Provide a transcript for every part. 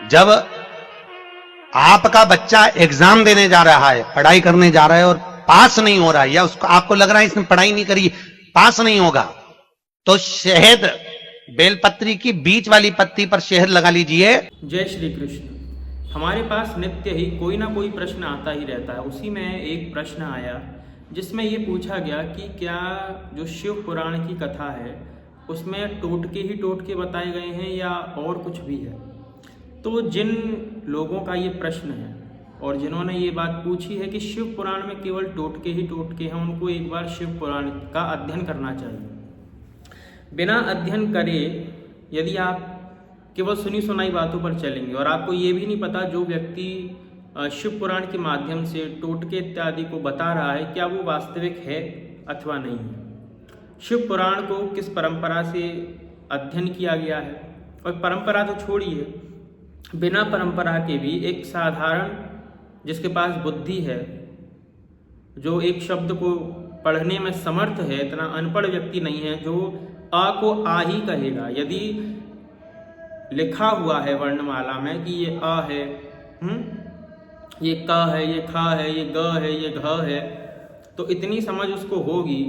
जब आपका बच्चा एग्जाम देने जा रहा है, पढ़ाई करने जा रहा है और पास नहीं हो रहा है, या उसको आपको लग रहा है इसने पढ़ाई नहीं करी, पास नहीं होगा, तो शहद, बेलपत्री की बीच वाली पत्ती पर शहद लगा लीजिए। जय श्री कृष्ण। हमारे पास नित्य ही कोई ना कोई प्रश्न आता ही रहता है। उसी में एक प्रश्न आया जिसमें ये पूछा गया कि क्या जो शिव पुराण की कथा है उसमें टोटके ही टोटके बताए गए हैं या और कुछ भी है। तो जिन लोगों का ये प्रश्न है और जिन्होंने ये बात पूछी है कि शिव पुराण में केवल टोटके ही टोटके हैं, उनको एक बार शिव पुराण का अध्ययन करना चाहिए। बिना अध्ययन करे यदि आप केवल सुनी सुनाई बातों पर चलेंगे और आपको ये भी नहीं पता जो व्यक्ति शिव पुराण के माध्यम से टोटके इत्यादि को बता रहा है क्या वो वास्तविक है अथवा नहीं है। शिव पुराण को किस परंपरा से अध्ययन किया गया है, और परंपरा तो छोड़िए, बिना परंपरा के भी एक साधारण जिसके पास बुद्धि है, जो एक शब्द को पढ़ने में समर्थ है, इतना अनपढ़ व्यक्ति नहीं है जो आ को आ ही कहेगा। यदि लिखा हुआ है वर्णमाला में कि ये आ है, ये का है, ये खा है, ये ग है, ये घ है, तो इतनी समझ उसको होगी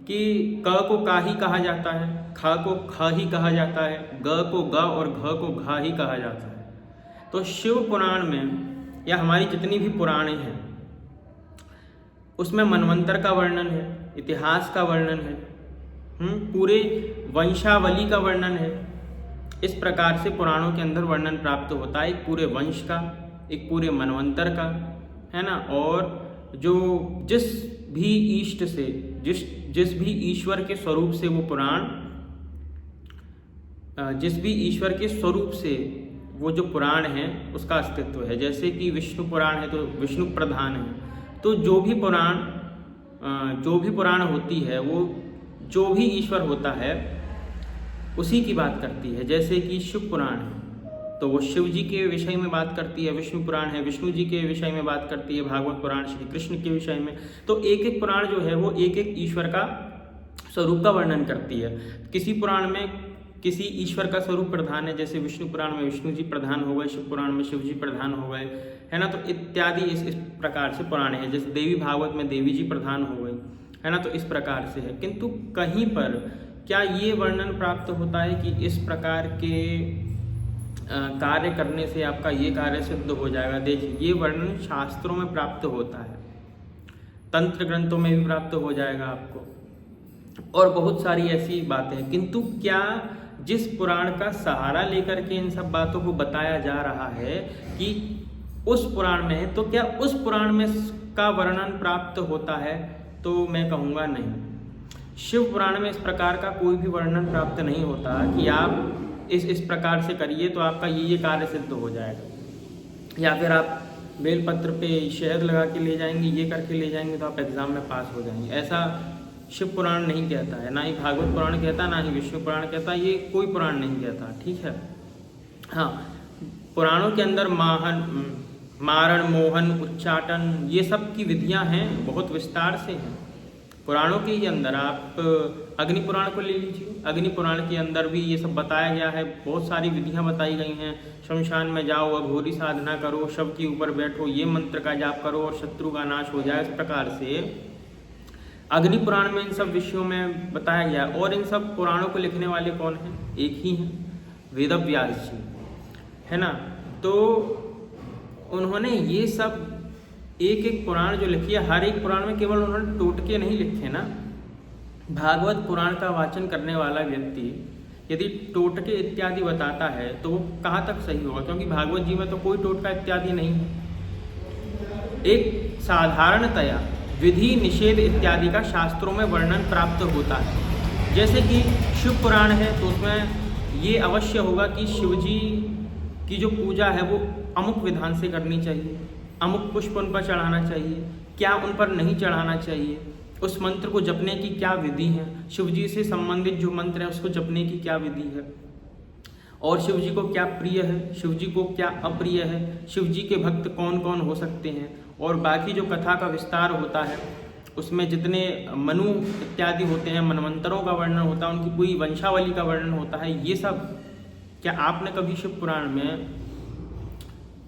कि क को का ही कहा जाता है, खा को खा ही कहा जाता है, ग को ग और घ को घा ही कहा जाता है। तो शिव पुराण में या हमारी जितनी भी पुराणे हैं उसमें मनवंतर का वर्णन है, इतिहास का वर्णन है, पूरे वंशावली का वर्णन है। इस प्रकार से पुराणों के अंदर वर्णन प्राप्त होता है, एक पूरे वंश का, एक पूरे मनवंतर का, है ना। और जो जिस भी इष्ट से, जिस भी ईश्वर के स्वरूप से वो पुराण, जिस भी ईश्वर के स्वरूप से वो जो पुराण है उसका अस्तित्व है। जैसे कि विष्णु पुराण है तो विष्णु प्रधान है, तो जो भी पुराण होती है वो जो भी ईश्वर होता है उसी की बात करती है। जैसे कि शिव पुराण है तो वो शिव जी के विषय में बात करती है, विष्णु पुराण है विष्णु जी के विषय में बात करती है, भागवत पुराण श्री कृष्ण के विषय में। तो एक एक पुराण जो है वो एक एक ईश्वर का स्वरूप का वर्णन करती है। किसी पुराण में किसी ईश्वर का स्वरूप प्रधान है, जैसे विष्णु पुराण में विष्णु जी प्रधान हो गए, शिव पुराण में शिव जी प्रधान हो गए, है ना। तो इत्यादि इस प्रकार से पुराण है। जैसे देवी भागवत में देवी जी प्रधान हो गए, है ना। तो इस प्रकार से है। किंतु कहीं पर क्या ये वर्णन प्राप्त होता है कि इस प्रकार के कार्य करने से आपका ये कार्य सिद्ध हो जाएगा? देखिए, ये वर्णन शास्त्रों में प्राप्त होता है, तंत्र ग्रंथों में भी प्राप्त हो जाएगा आपको, और बहुत सारी ऐसी बातें हैं। किंतु क्या जिस पुराण का सहारा लेकर के इन सब बातों को बताया जा रहा है कि उस पुराण में है, तो क्या उस पुराण में का वर्णन प्राप्त होता है? तो मैं कहूँगा नहीं। शिव पुराण में इस प्रकार का कोई भी वर्णन प्राप्त नहीं होता कि आप इस प्रकार से करिए तो आपका ये कार्य सिद्ध हो जाएगा, या फिर आप बेलपत्र पे शहद लगा के ले जाएंगे, ये करके ले जाएंगे तो आप एग्ज़ाम में पास हो जाएंगे। ऐसा शिव पुराण नहीं कहता है, ना ही भागवत पुराण कहता, ना ही विष्णु पुराण कहता, ये कोई पुराण नहीं कहता, ठीक है। हाँ, पुराणों के अंदर मारण, मोहन, उच्चाटन, ये सब की विधियां हैं, बहुत विस्तार से हैं पुराणों के ही अंदर। आप अग्नि पुराण को ले लीजिए, अग्नि पुराण के अंदर भी ये सब बताया गया है, बहुत सारी विधियां बताई गई हैं। शमशान में जाओ, अघोरी साधना करो, शव के ऊपर बैठो, ये मंत्र का जाप करो और शत्रु का नाश हो जाए। इस प्रकार से अग्नि पुराण में इन सब विषयों में बताया गया। और इन सब पुराणों को लिखने वाले कौन हैं? एक ही हैं, वेदव्यास जी, है ना। तो उन्होंने ये सब एक एक पुराण जो लिखी है, हर एक पुराण में केवल उन्होंने टोटके नहीं लिखे ना। भागवत पुराण का वाचन करने वाला व्यक्ति यदि टोटके इत्यादि बताता है तो वो कहाँ तक सही होगा? क्योंकि भागवत जी में तो कोई टोटका इत्यादि नहीं है। एक साधारणतया विधि निषेध इत्यादि का शास्त्रों में वर्णन प्राप्त होता है। जैसे कि शिव पुराण है तो उसमें ये अवश्य होगा कि शिव जी की जो पूजा है वो अमुक विधान से करनी चाहिए, अमुक पुष्प उन पर चढ़ाना चाहिए, क्या उन पर नहीं चढ़ाना चाहिए, उस मंत्र को जपने की क्या विधि है, शिव जी से संबंधित जो मंत्र है उसको जपने की क्या विधि है, और शिव जी को क्या प्रिय है, शिव जी को क्या अप्रिय है, शिव जी के भक्त कौन कौन हो सकते हैं, और बाकी जो कथा का विस्तार होता है उसमें जितने मनु इत्यादि होते हैं, मनवंतरों का वर्णन होता है, उनकी पूरी वंशावली का वर्णन होता है। ये सब क्या आपने कभी शिव पुराण में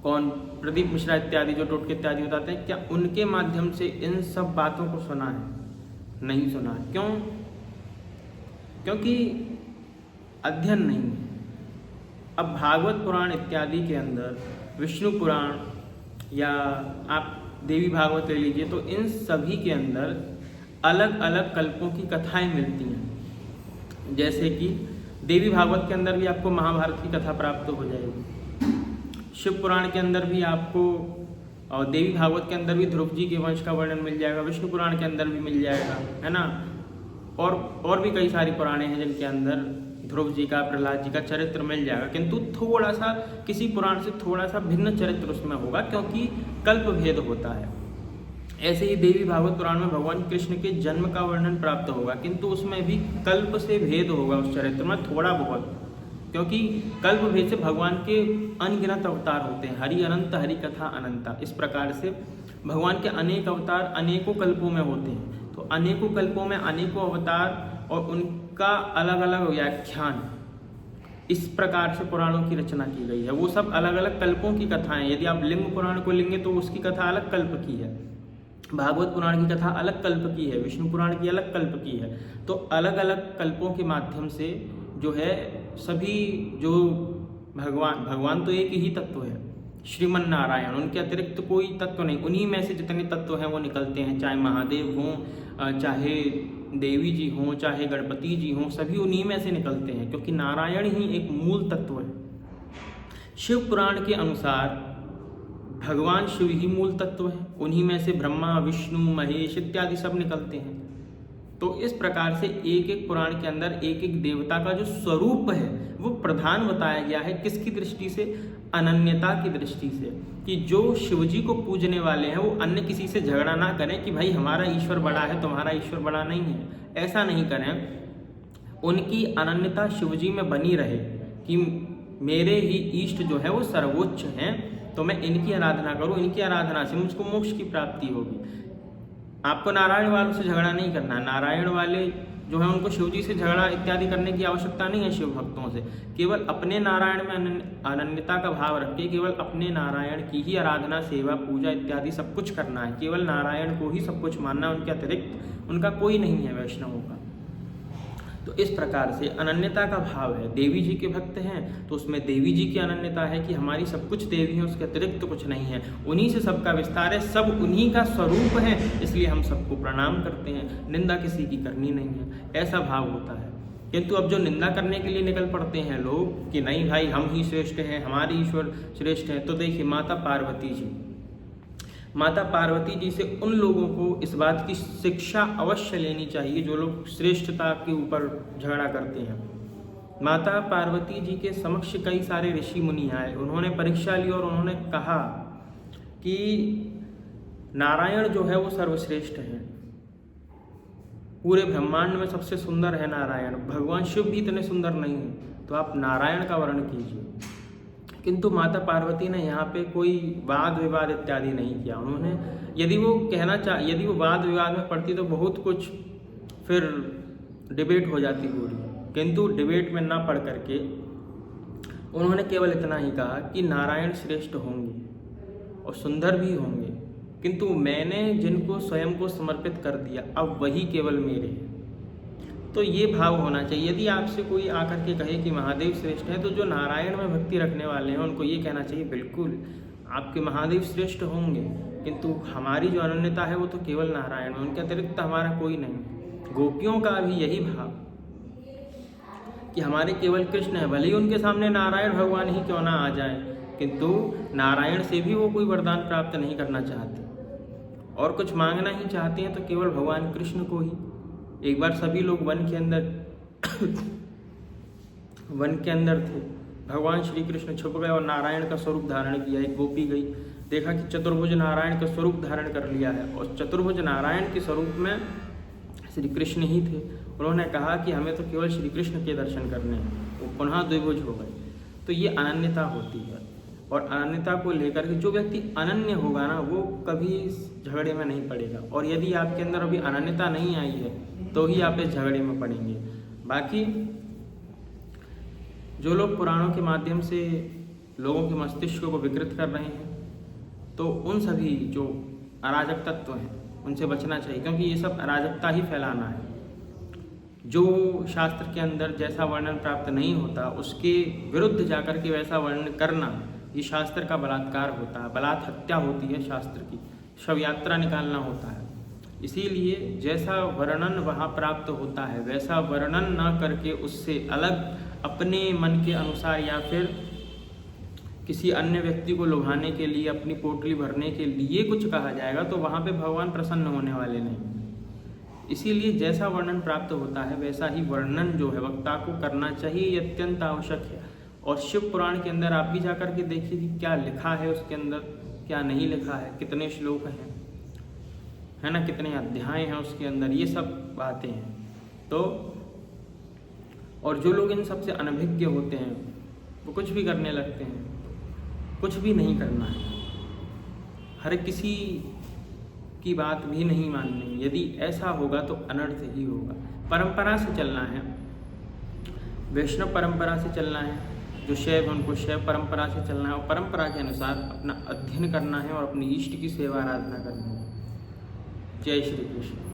कौन प्रदीप मिश्रा इत्यादि जो टोटके इत्यादि बताते हैं, क्या उनके माध्यम से इन सब बातों को सुना है? नहीं सुना है। क्यों? क्योंकि अध्ययन नहीं है। अब भागवत पुराण इत्यादि के अंदर, विष्णु पुराण या आप देवी भागवत ले लीजिए, तो इन सभी के अंदर अलग अलग कल्पों की कथाएं मिलती हैं। जैसे कि देवी भागवत के अंदर भी आपको महाभारत की कथा प्राप्त हो जाएगी, शिव पुराण के अंदर भी आपको, और देवी भागवत के अंदर भी ध्रुव जी के वंश का वर्णन मिल जाएगा, विष्णु पुराण के अंदर भी मिल जाएगा, है ना। और भी कई सारी पुराणे हैं जिनके अंदर ध्रुव जी का, प्रहलाद जी का चरित्र मिल जाएगा, किंतु थोड़ा सा किसी पुराण से थोड़ा सा भिन्न चरित्र उसमें होगा, क्योंकि कल्प भेद होता है। ऐसे ही देवी भागवत पुराण में भगवान कृष्ण के जन्म का वर्णन प्राप्त होगा, किंतु उसमें भी कल्प से भेद होगा उस चरित्र में थोड़ा बहुत, क्योंकि कल्प भेद से भगवान के अनगिनत अवतार होते हैं। हरि अनंत, हरि कथा अनंता। इस प्रकार से भगवान के अनेक अवतार अनेकों कल्पों में होते हैं। तो अनेकों कल्पों में अनेकों अवतार और उनका अलग अलग व्याख्यान, इस प्रकार से पुराणों की रचना की गई है। वो सब अलग अलग कल्पों की कथाएं। यदि आप लिंग पुराण को लेंगे तो उसकी कथा अलग कल्प की है, भागवत पुराण की कथा अलग कल्प की है, विष्णु पुराण की अलग कल्प की है। तो अलग अलग कल्पों के माध्यम से जो है सभी जो भगवान तो एक ही तत्व है, श्रीमन नारायण, उनके अतिरिक्त कोई तत्व नहीं। उन्हीं में से जितने तत्व हैं वो निकलते हैं, चाहे महादेव हों, चाहे देवी जी हों, चाहे गणपति जी हों, सभी उन्हीं में से निकलते हैं, क्योंकि नारायण ही एक मूल तत्व है। शिव पुराण के अनुसार भगवान शिव ही मूल तत्व है, उन्हीं में से ब्रह्मा, विष्णु, महेश इत्यादि सब निकलते हैं। तो इस प्रकार से एक एक पुराण के अंदर एक एक देवता का जो स्वरूप है वो प्रधान बताया गया है। किसकी दृष्टि से? अनन्यता की दृष्टि से, कि जो शिवजी को पूजने वाले हैं वो अन्य किसी से झगड़ा ना करें कि भाई हमारा ईश्वर बड़ा है, तुम्हारा ईश्वर बड़ा नहीं है, ऐसा नहीं करें। उनकी अनन्यता शिवजी में बनी रहे कि मेरे ही इष्ट जो है वो सर्वोच्च हैं, तो मैं इनकी आराधना करूं, इनकी आराधना से मुझको मोक्ष की प्राप्ति होगी। आपको नारायण वालों से झगड़ा नहीं करना। नारायण वाले जो है उनको शिवजी से झगड़ा इत्यादि करने की आवश्यकता नहीं है। शिव भक्तों से केवल अपने नारायण में अनन्यता का भाव रख के केवल अपने नारायण की ही आराधना, सेवा, पूजा इत्यादि सब कुछ करना है। केवल नारायण को ही सब कुछ मानना, उनके अतिरिक्त उनका कोई नहीं है वैष्णवों का। तो इस प्रकार से अनन्यता का भाव है। देवी जी के भक्त हैं तो उसमें देवी जी की अनन्यता है कि हमारी सब कुछ देवी है, उसके अतिरिक्त तो कुछ नहीं है, उन्हीं से सबका विस्तार है, सब उन्हीं का स्वरूप है, इसलिए हम सबको प्रणाम करते हैं, निंदा किसी की करनी नहीं है, ऐसा भाव होता है। किंतु अब जो निंदा करने के लिए निकल पड़ते हैं लोग कि नहीं भाई हम ही श्रेष्ठ हैं, हमारे ईश्वर श्रेष्ठ हैं, तो देखिए माता पार्वती जी से उन लोगों को इस बात की शिक्षा अवश्य लेनी चाहिए जो लोग श्रेष्ठता के ऊपर झगड़ा करते हैं। माता पार्वती जी के समक्ष कई सारे ऋषि मुनि आए, उन्होंने परीक्षा ली और उन्होंने कहा कि नारायण जो है वो सर्वश्रेष्ठ है, पूरे ब्रह्मांड में सबसे सुंदर है नारायण, भगवान शिव भी इतने सुंदर नहीं है, तो आप नारायण का वर्णन कीजिए। किंतु माता पार्वती ने यहाँ पे कोई वाद विवाद इत्यादि नहीं किया। उन्होंने यदि वो वाद विवाद में पड़ती तो बहुत कुछ फिर डिबेट हो जाती पूरी, किंतु डिबेट में ना पढ़ करके उन्होंने केवल इतना ही कहा कि नारायण श्रेष्ठ होंगे और सुंदर भी होंगे, किंतु मैंने जिनको स्वयं को समर्पित कर दिया अब वही केवल मेरे हैं। तो ये भाव होना चाहिए। यदि आपसे कोई आकर के कहे कि महादेव श्रेष्ठ है, तो जो नारायण में भक्ति रखने वाले हैं उनको ये कहना चाहिए बिल्कुल आपके महादेव श्रेष्ठ होंगे, किंतु हमारी जो अनन्यता है वो तो केवल नारायण में, उनके अतिरिक्त हमारा कोई नहीं। गोपियों का भी यही भाव कि हमारे केवल कृष्ण है, भले ही उनके सामने नारायण भगवान ही क्यों ना आ जाए, किंतु नारायण से भी वो कोई वरदान प्राप्त नहीं करना चाहते और कुछ मांगना ही चाहते हैं तो केवल भगवान कृष्ण को ही। एक बार सभी लोग वन के अंदर थे, भगवान श्री कृष्ण छुप गए और नारायण का स्वरूप धारण किया। एक गोपी गई, देखा कि चतुर्भुज नारायण का स्वरूप धारण कर लिया है और चतुर्भुज नारायण के स्वरूप में श्री कृष्ण ही थे। उन्होंने कहा कि हमें तो केवल श्री कृष्ण के दर्शन करने हैं, वो पुनः द्विभुज हो गए। तो ये अनन्यता होती है और अनन्यता को लेकर के जो व्यक्ति अनन्य होगा ना वो कभी झगड़े में नहीं पड़ेगा, और यदि आपके अंदर अभी अनन्यता नहीं आई है तो ही आप इस झगड़े में पड़ेंगे। बाकी जो लोग पुराणों के माध्यम से लोगों के मस्तिष्क को विकृत कर रहे हैं। तो उन सभी जो अराजक तत्व हैं उनसे बचना चाहिए, क्योंकि ये सब अराजकता ही फैलाना है। जो शास्त्र के अंदर जैसा वर्णन प्राप्त नहीं होता उसके विरुद्ध जाकर के वैसा वर्णन करना, ये शास्त्र का बलात्कार होता है, बलात् हत्या होती है शास्त्र की, शव यात्रा निकालना होता है। इसीलिए जैसा वर्णन वहाँ प्राप्त होता है वैसा वर्णन ना करके उससे अलग अपने मन के अनुसार या फिर किसी अन्य व्यक्ति को लुभाने के लिए, अपनी पोटली भरने के लिए कुछ कहा जाएगा तो वहाँ पे भगवान प्रसन्न होने वाले नहीं। इसीलिए जैसा वर्णन प्राप्त होता है वैसा ही वर्णन जो है वक्ता को करना चाहिए, ये अत्यंत आवश्यक है। और शिव पुराण के अंदर आप भी जाकर के देखिए कि क्या लिखा है उसके अंदर, क्या नहीं लिखा है, कितने श्लोक हैं, है ना, कितने अध्याय हैं उसके अंदर, ये सब बातें हैं। तो और जो लोग इन सबसे अनभिज्ञ होते हैं वो कुछ भी करने लगते हैं। कुछ भी नहीं करना है, हर किसी की बात भी नहीं माननी। यदि ऐसा होगा तो अनर्थ ही होगा। परंपरा से चलना है, वैष्णव परंपरा से चलना है, जो शैव उनको शैव परंपरा से चलना है और परंपरा के अनुसार अपना अध्ययन करना है और अपनी इष्ट की सेवा आराधना करनी है। जय श्री कृष्ण।